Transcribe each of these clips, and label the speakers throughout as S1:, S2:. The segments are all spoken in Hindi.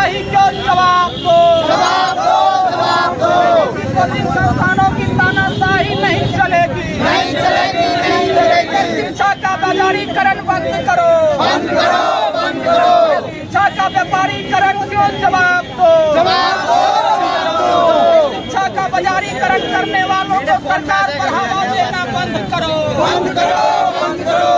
S1: तानाशाही क्यों जवाब दो, जवाब दो, जवाब दो। कोचिंग संस्थानों की तानाशाही नहीं चलेगी, नहीं चलेगी, नहीं चलेगी। शिक्षा का बाजारीकरण बंद करो, बंद करो, बंद करो। शिक्षा का व्यापारीकरण क्यों जवाब दो, जवाब दो, जवाब दो। शिक्षा का बाजारीकरण करने वालों को सरकार बढ़ावा देना बंद करो, बंद करो, बंद करो।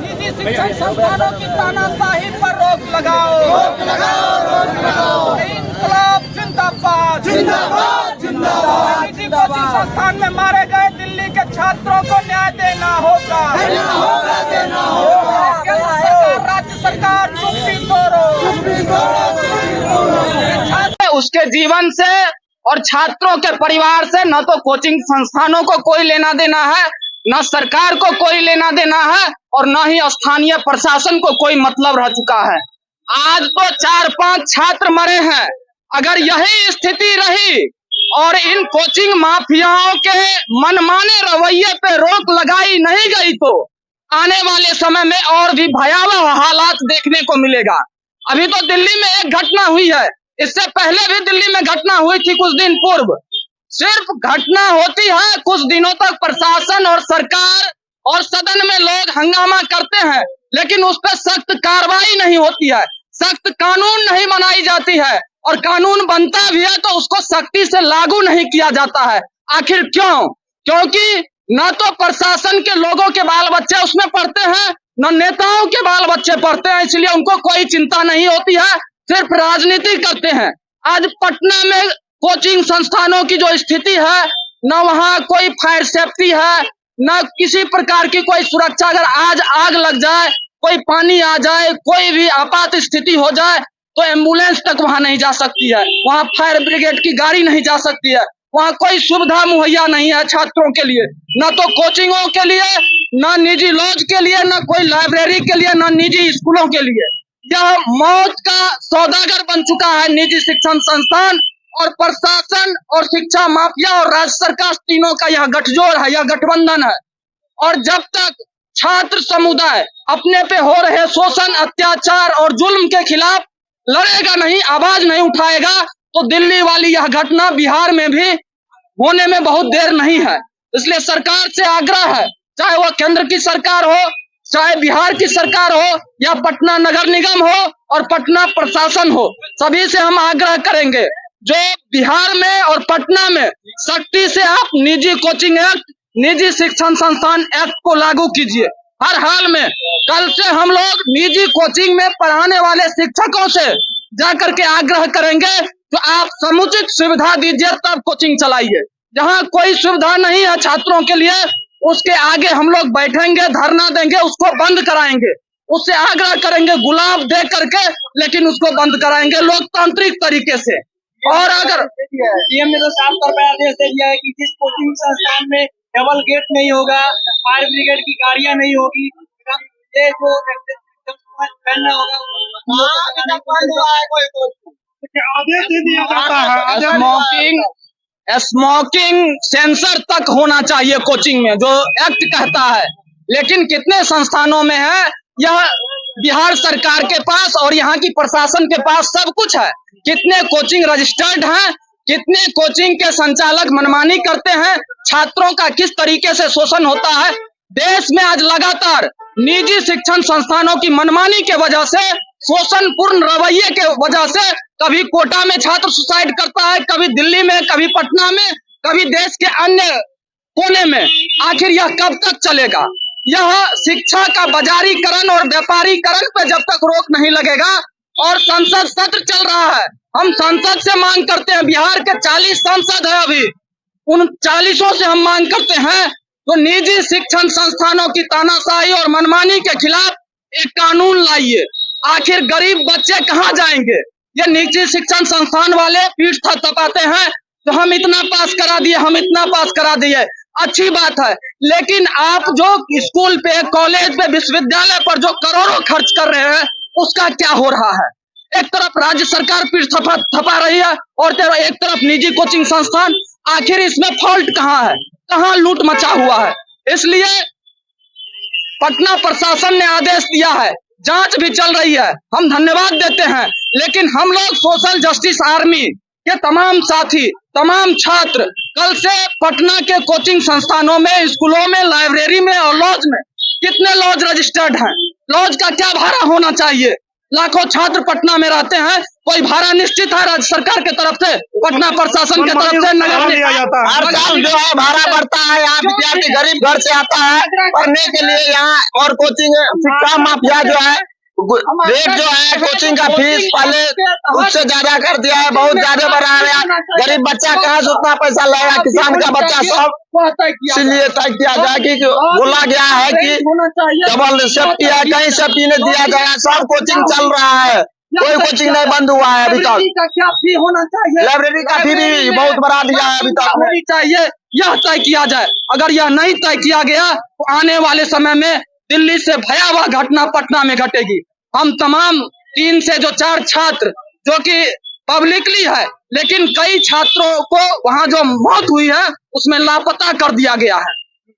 S1: निजी शिक्षण संस्थानों की तानाशाही पर रोक लगाओ, रोक लगाओ, रोक लगाओ। इंकलाब जिंदाबाद, जिंदाबाद, जिंदाबाद। निजी कोचिंग संस्थान में मारे गए दिल्ली के छात्रों को न्याय देना होगा, देना होगा, देना होगा। केंद्र सरकार, राज्य सरकार चुप्पी तोड़ो, चुप्पी तोड़ो, चुप्पी तोड़ो। उसके जीवन से और छात्रों के परिवार से न तो कोचिंग संस्थानों को कोई लेना देना है, न सरकार को कोई लेना देना है, और न ही स्थानीय प्रशासन को कोई मतलब रह चुका है। आज तो 4-5 छात्र मरे हैं। अगर यही स्थिति रही और इन कोचिंग माफियाओं के मनमाने रवैये पे रोक लगाई नहीं गई तो आने वाले समय में और भी भयावह हालात देखने को मिलेगा। अभी तो दिल्ली में एक घटना हुई है, इससे पहले भी दिल्ली में घटना हुई थी कुछ दिन पूर्व। सिर्फ घटना होती है, कुछ दिनों तक प्रशासन और सरकार और सदन में लोग हंगामा करते हैं, लेकिन उस पर सख्त कार्रवाई नहीं होती है, सख्त कानून नहीं बनाई जाती है, और कानून बनता भी है तो उसको सख्ती से लागू नहीं किया जाता है। आखिर क्यों? क्योंकि न तो प्रशासन के लोगों के बाल बच्चे उसमें पढ़ते हैं, न नेताओं के बाल बच्चे पढ़ते हैं, इसलिए उनको कोई चिंता नहीं होती है, सिर्फ राजनीति करते हैं। आज पटना में कोचिंग संस्थानों की जो स्थिति है, न वहाँ कोई फायर सेफ्टी है, न किसी प्रकार की कोई सुरक्षा। अगर आज आग लग जाए, कोई पानी आ जाए, कोई भी आपात स्थिति हो जाए तो एम्बुलेंस तक वहाँ नहीं जा सकती है, वहाँ फायर ब्रिगेड की गाड़ी नहीं जा सकती है, वहाँ कोई सुविधा मुहैया नहीं है छात्रों के लिए, न तो कोचिंगों के लिए, न निजी लॉज के लिए, न कोई लाइब्रेरी के लिए, न निजी स्कूलों के लिए। यह मौत का सौदागर बन चुका है निजी शिक्षण संस्थान, और प्रशासन और शिक्षा माफिया और राज्य सरकार तीनों का यह गठजोड़ है, यह गठबंधन है। और जब तक छात्र समुदाय अपने पे हो रहे शोषण, अत्याचार और जुल्म के खिलाफ लड़ेगा नहीं, आवाज नहीं उठाएगा, तो दिल्ली वाली यह घटना बिहार में भी होने में बहुत देर नहीं है। इसलिए सरकार से आग्रह है, चाहे वह केंद्र की सरकार हो, चाहे बिहार की सरकार हो, या पटना नगर निगम हो और पटना प्रशासन हो, सभी से हम आग्रह करेंगे जो बिहार में और पटना में सख्ती से आप निजी कोचिंग एक्ट, निजी शिक्षण संस्थान एक्ट को लागू कीजिए हर हाल में। कल से हम लोग निजी कोचिंग में पढ़ाने वाले शिक्षकों से जाकर के आग्रह करेंगे तो आप समुचित सुविधा दीजिए, तब कोचिंग चलाइए। जहां कोई सुविधा नहीं है छात्रों के लिए, उसके आगे हम लोग बैठेंगे, धरना देंगे, उसको बंद कराएंगे, उससे आग्रह करेंगे गुलाब दे करके, लेकिन उसको बंद कराएंगे लोकतांत्रिक तरीके से। और अगर
S2: सीएम ने तो साफ तौर पर आदेश दे दिया है कि जिस कोचिंग संस्थान में डबल गेट नहीं होगा, फायर ब्रिगेड की गाड़ियां नहीं होगी, ये जो पहनना होगा, आदेश दे दिया जाता है।
S1: स्मोकिंग सेंसर तक होना चाहिए कोचिंग में, जो एक्ट कहता है, लेकिन कितने संस्थानों में है? यह बिहार सरकार के पास और यहाँ की प्रशासन के पास सब कुछ है। कितने कोचिंग रजिस्टर्ड हैं, कितने कोचिंग के संचालक मनमानी करते हैं, छात्रों का किस तरीके से शोषण होता है। देश में आज लगातार निजी शिक्षण संस्थानों की मनमानी के वजह से, शोषणपूर्ण रवैये के वजह से, कभी कोटा में छात्र सुसाइड करता है, कभी दिल्ली में, कभी पटना में, कभी देश के अन्य कोने में। आखिर यह कब तक चलेगा? यह शिक्षा का बाजारीकरण और व्यापारीकरण पे जब तक रोक नहीं लगेगा, और संसद सत्र चल रहा है, हम संसद से मांग करते हैं, बिहार के 40 सांसद है अभी, उन 40 से हम मांग करते हैं तो निजी शिक्षण संस्थानों की तानाशाही और मनमानी के खिलाफ एक कानून लाइए। आखिर गरीब बच्चे कहाँ जाएंगे? ये निजी शिक्षण संस्थान वाले पीठ थपथपाते हैं तो हम इतना पास करा दिए, हम इतना पास करा दिए, अच्छी बात है, लेकिन आप जो स्कूल पे, कॉलेज पे, विश्वविद्यालय पर जो करोड़ों खर्च कर रहे हैं, उसका क्या हो रहा है? एक तरफ राज्य सरकार पीठ थपा रही है और एक तरफ निजी कोचिंग संस्थान। आखिर इसमें फॉल्ट कहाँ है? कहाँ लूट मचा हुआ है? इसलिए पटना प्रशासन ने आदेश दिया है, जांच भी चल रही है। हम धन्यवाद देते हैं लेकिन हम लोग सोशल जस्टिस आर्मी के तमाम साथी, तमाम छात्र कल से पटना के कोचिंग संस्थानों में, स्कूलों में, लाइब्रेरी में और लॉज में, कितने लॉज रजिस्टर्ड हैं, लॉज का क्या भाड़ा होना चाहिए। लाखों छात्र पटना में रहते हैं, कोई भाड़ा निश्चित है राज्य सरकार की तरफ से, पटना प्रशासन की तरफ से नगर
S3: लिया जाता है।
S4: हर साल जो है भाड़ा बढ़ता है। यहाँ विद्यार्थी गरीब घर से आता है पढ़ने के लिए यहाँ, और कोचिंग शिक्षा माफिया जो है रेट जो है कोचिंग का फीस पहले उससे ज्यादा कर दिया है, बहुत ज्यादा बढ़ा है। गरीब बच्चा कहाँ से उतना पैसा लाएगा, किसान का बच्चा सब। इसलिए तय किया जाए कि बोला गया है कि डबल सेफ्टी है, कहीं सेफ्टी नहीं दिया जाएगा। सब कोचिंग चल रहा है, कोई कोचिंग नहीं बंद हुआ है अभी तक।
S1: क्या फी होना चाहिए,
S4: लाइब्रेरी का फी भी बहुत बढ़ा दिया है अभी तक।
S1: होनी चाहिए, यह तय किया जाए। अगर यह नहीं तय किया गया तो आने वाले समय में दिल्ली से भयावह घटना पटना में घटेगी। हम तमाम 3 से 4 छात्र जो कि पब्लिकली है, लेकिन कई छात्रों को वहां जो मौत हुई है उसमें लापता कर दिया गया है।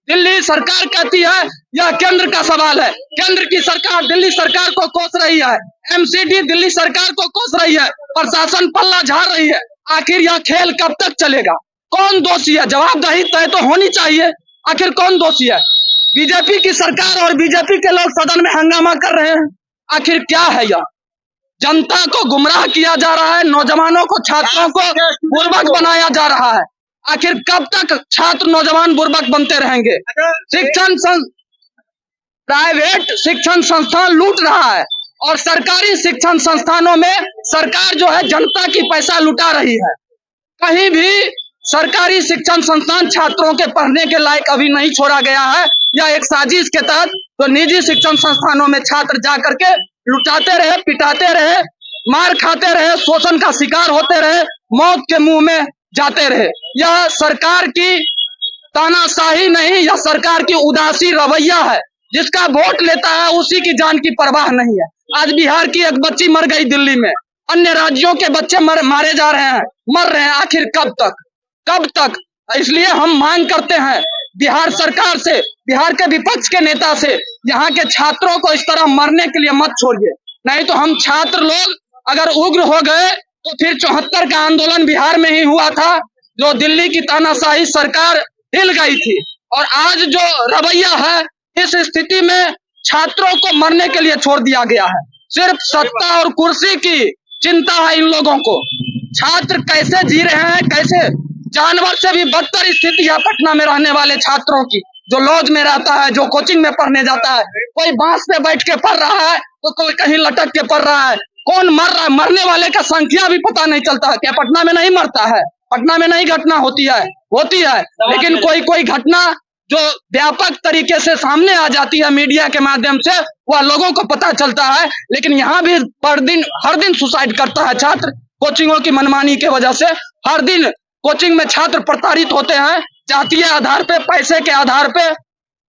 S1: दिल्ली सरकार कहती है यह केंद्र का सवाल है, केंद्र की सरकार दिल्ली सरकार को कोस रही है, एमसीडी दिल्ली सरकार को कोस रही है, प्रशासन पल्ला झाड़ रही है। आखिर यह खेल कब तक चलेगा? कौन दोषी है? जवाबदेही तय तो होनी चाहिए। आखिर कौन दोषी है? बीजेपी की सरकार और बीजेपी के लोग सदन में हंगामा कर रहे हैं। आखिर क्या है यह? जनता को गुमराह किया जा रहा है, नौजवानों को, छात्रों को बुर्बक बनाया जा रहा है। आखिर कब तक छात्र नौजवान बुर्बक बनते रहेंगे? प्राइवेट शिक्षण संस्थान लूट रहा है और सरकारी शिक्षण संस्थानों में सरकार जो है जनता की पैसा लुटा रही है। कहीं भी सरकारी शिक्षण संस्थान छात्रों के पढ़ने के लायक अभी नहीं छोड़ा गया है। या एक साजिश के तहत तो निजी शिक्षण संस्थानों में छात्र जा करके लुटाते रहे, पिटाते रहे, मार खाते रहे, शोषण का शिकार होते रहे, मौत के मुंह में जाते रहे। यह सरकार की तानाशाही नहीं, यह सरकार की उदासी रवैया है। जिसका वोट लेता है उसी की जान की परवाह नहीं है। आज बिहार की एक बच्ची मर गई दिल्ली में, अन्य राज्यों के बच्चे मारे जा रहे हैं, मर रहे हैं। आखिर कब तक, कब तक? इसलिए हम मांग करते हैं बिहार सरकार से, बिहार के विपक्ष के नेता से, यहाँ के छात्रों को इस तरह मरने के लिए मत छोड़िए। नहीं तो हम छात्र लोग अगर उग्र हो गए तो फिर 74 का आंदोलन बिहार में ही हुआ था, जो दिल्ली की तानाशाही सरकार हिल गई थी। और आज जो रवैया है, इस स्थिति में छात्रों को मरने के लिए छोड़ दिया गया है। सिर्फ सत्ता और कुर्सी की चिंता है इन लोगों को। छात्र कैसे जी रहे हैं, कैसे, जानवर से भी बदतर स्थिति है पटना में रहने वाले छात्रों की। जो लॉज में रहता है, जो कोचिंग में पढ़ने जाता है, कोई बांस पे बैठ के पढ़ रहा है तो कोई कहीं लटक के पढ़ रहा है। कौन मर रहा है? मरने वाले का संख्या भी पता नहीं चलता है। क्या पटना में नहीं मरता है? पटना में नहीं घटना होती है, होती है, लेकिन कोई घटना जो व्यापक तरीके से सामने आ जाती है मीडिया के माध्यम से, वह लोगों को पता चलता है। लेकिन यहाँ भी हर दिन सुसाइड करता है छात्र, कोचिंगों की मनमानी के वजह से। हर दिन कोचिंग में छात्र प्रताड़ित होते हैं, जातीय आधार पे, पैसे के आधार पे।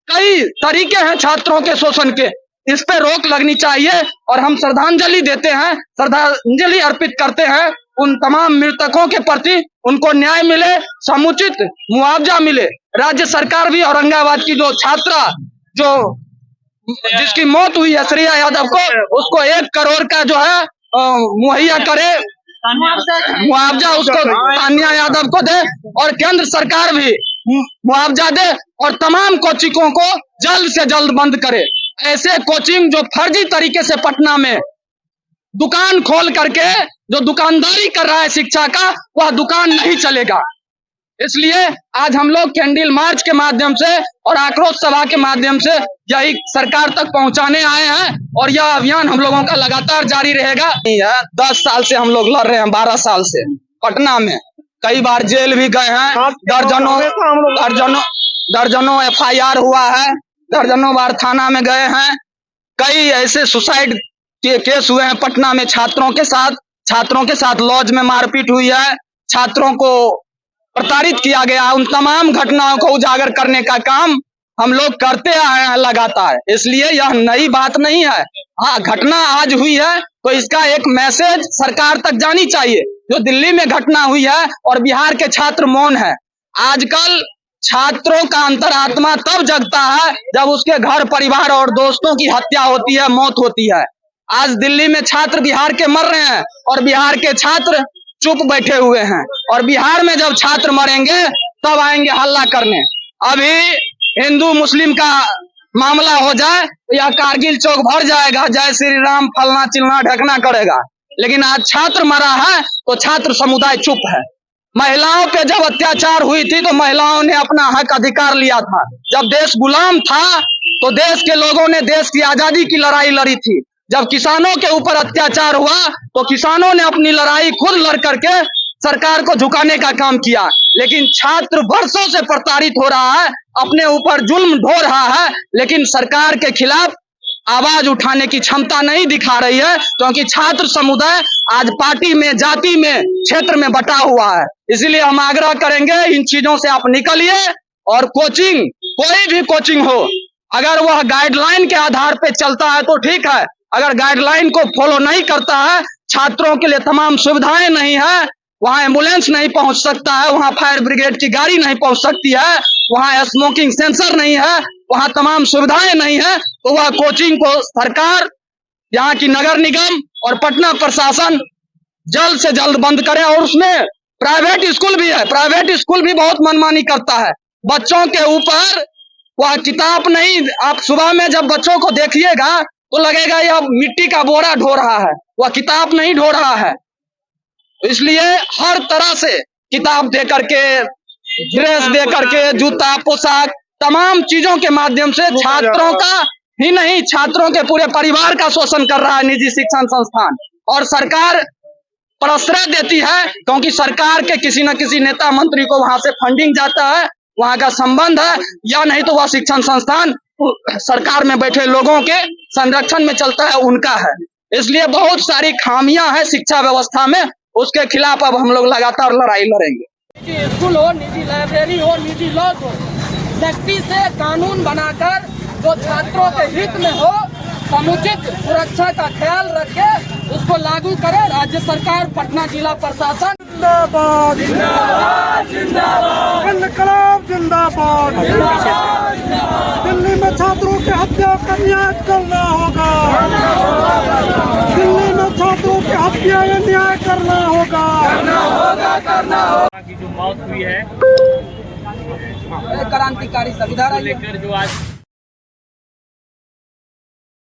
S1: कई तरीके हैं छात्रों के शोषण के। इस पे रोक लगनी चाहिए और हम श्रद्धांजलि देते हैं, श्रद्धांजलि अर्पित करते हैं उन तमाम मृतकों के प्रति। उनको न्याय मिले, समुचित मुआवजा मिले। राज्य सरकार भी औरंगाबाद की जो छात्रा जिसकी मौत हुई है श्रेया यादव को, उसको 1 करोड़ का जो है मुहैया करे, मुआवजा उसको तानिया यादव को दे, और केंद्र सरकार भी मुआवजा दे और तमाम कोचिंगों को जल्द से जल्द बंद करे। ऐसे कोचिंग जो फर्जी तरीके से पटना में दुकान खोल करके जो दुकानदारी कर रहा है शिक्षा का, वह दुकान नहीं चलेगा। इसलिए आज हम लोग कैंडल मार्च के माध्यम से और आक्रोश सभा के माध्यम से यही सरकार तक पहुंचाने आए हैं और यह अभियान हम लोगों का लगातार जारी रहेगा। 10 साल से हम लोग लड़ रहे हैं, 12 साल से पटना में। कई बार जेल भी गए हैं, दर्जनों FIR हुआ है, दर्जनों बार थाना में गए हैं। कई ऐसे सुसाइड के केस हुए हैं पटना में छात्रों के साथ लॉज में मारपीट हुई है, छात्रों को प्रताड़ित किया गया। उन तमाम घटनाओं को उजागर करने का काम हम लोग करते आए हैं लगातार। इसलिए यह नई बात नहीं है। हाँ, घटना आज हुई है तो इसका एक मैसेज सरकार तक जानी चाहिए। जो दिल्ली में घटना हुई है और बिहार के छात्र मौन है। आजकल छात्रों का अंतरात्मा तब जगता है जब उसके घर परिवार और दोस्तों की हत्या होती है, मौत होती है।
S4: आज दिल्ली में छात्र बिहार के मर रहे हैं और बिहार के छात्र चुप बैठे हुए हैं, और बिहार में जब छात्र मरेंगे तब आएंगे हल्ला करने। अभी हिंदू मुस्लिम का मामला हो जाए तो यह कारगिल चौक भर जाएगा, जय श्री राम फलना चिलना ढकना करेगा। लेकिन आज छात्र मरा है तो छात्र समुदाय चुप है। महिलाओं पे जब अत्याचार हुई थी तो महिलाओं ने अपना हक अधिकार लिया था। जब देश गुलाम था तो देश के लोगों ने देश की आजादी की लड़ाई लड़ी थी। जब किसानों के ऊपर अत्याचार हुआ तो किसानों ने अपनी लड़ाई खुद लड़ करके सरकार को झुकाने का काम किया। लेकिन छात्र वर्षों से प्रताड़ित हो रहा है, अपने ऊपर जुल्म ढो रहा है, लेकिन सरकार के खिलाफ आवाज उठाने की क्षमता नहीं दिखा रही है, क्योंकि छात्र समुदाय आज पार्टी में, जाति में, क्षेत्र में बटा हुआ है। इसीलिए हम आग्रह करेंगे इन चीजों से आप निकलिए, और कोचिंग, कोई भी कोचिंग हो, अगर वह गाइडलाइन के आधार पे चलता है तो ठीक है। अगर गाइडलाइन को फॉलो नहीं करता है, छात्रों के लिए तमाम सुविधाएं नहीं है, वहां एम्बुलेंस नहीं पहुंच सकता है, वहां फायर ब्रिगेड की गाड़ी नहीं पहुंच सकती है, वहां स्मोकिंग सेंसर नहीं है, वहां तमाम सुविधाएं नहीं है, तो वह कोचिंग को सरकार, यहाँ की नगर निगम और पटना प्रशासन जल्द से जल्द बंद करे। और उसमें प्राइवेट स्कूल भी है, प्राइवेट स्कूल भी बहुत मनमानी करता है। बच्चों के ऊपर वह किताब नहीं, आप सुबह में जब बच्चों को देखिएगा तो लगेगा यह मिट्टी का बोरा ढो रहा है, वह किताब नहीं ढो रहा है। इसलिए हर तरह से किताब दे करके, ड्रेस दे करके, जूता पोशाक, तमाम चीजों के माध्यम से छात्रों का ही नहीं, छात्रों के पूरे परिवार का शोषण कर रहा है निजी शिक्षण संस्थान। और सरकार प्रश्रय देती है, क्योंकि सरकार के किसी न किसी नेता मंत्री को वहां से फंडिंग जाता है, वहां का संबंध है, या नहीं तो वह शिक्षण संस्थान सरकार में बैठे लोगों के संरक्षण में चलता है, उनका है। इसलिए बहुत सारी खामियां हैं शिक्षा व्यवस्था में, उसके खिलाफ अब हम लोग लगातार लड़ाई लड़ेंगे।
S1: निजी स्कूल हो, निजी लाइब्रेरी हो, निजी लॉज हो, सख्ती से कानून बनाकर जो छात्रों के हित में हो, समुचित सुरक्षा का ख्याल रखे, उसको लागू करे राज्य सरकार, पटना जिला प्रशासन।
S3: जिंदाबाद जिंदाबाद जिंदाबाद, इनकलाब जिंदाबाद जिंदाबाद। दिल्ली में छात्रों की हत्या का न्याय करना होगा, दिल्ली में छात्रों की हत्या का न्याय करना होगा,
S1: करना होगा।
S2: की जो मौत हुई है
S1: क्रांतिकारी संविधान
S2: लेकर जो आज